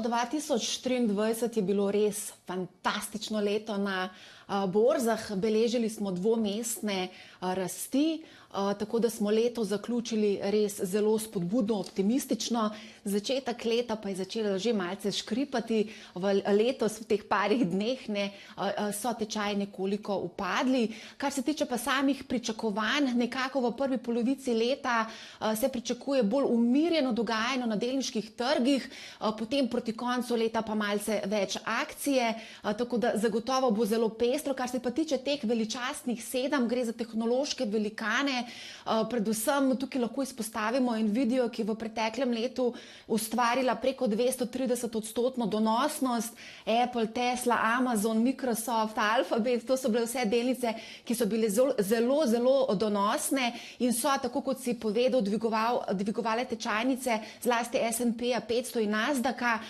Leto 2023 je bilo res fantastično leto na borzah. Beležili smo dvomestne rasti, tako da smo leto zaključili res zelo spodbudno, optimistično. Začetek leta pa je začelo že malce škripati. Letos v teh parih dneh so tečaji nekoliko upadli. Kar se tiče pa samih pričakovanj, nekako v prvi polovici leta se pričakuje bolj umirjeno dogajanje na delniških trgih, potem proti koncu leta pa malce več akcije, tako da zagotovo bo zelo pestro. Kar se pa tiče teh veličastnih 7, gre za tehnološke velikane, predvsem tukaj lahko izpostavimo Nvidio, ki je v preteklem letu ustvarila preko 230% donosnost, Apple, Tesla, Amazon, Microsoft, Alphabet, to so bile vse delnice, ki so bile zelo donosne in so, tako kot si povedal, dvigovale tečajnice, zlasti S&P 500 in Nasdaka.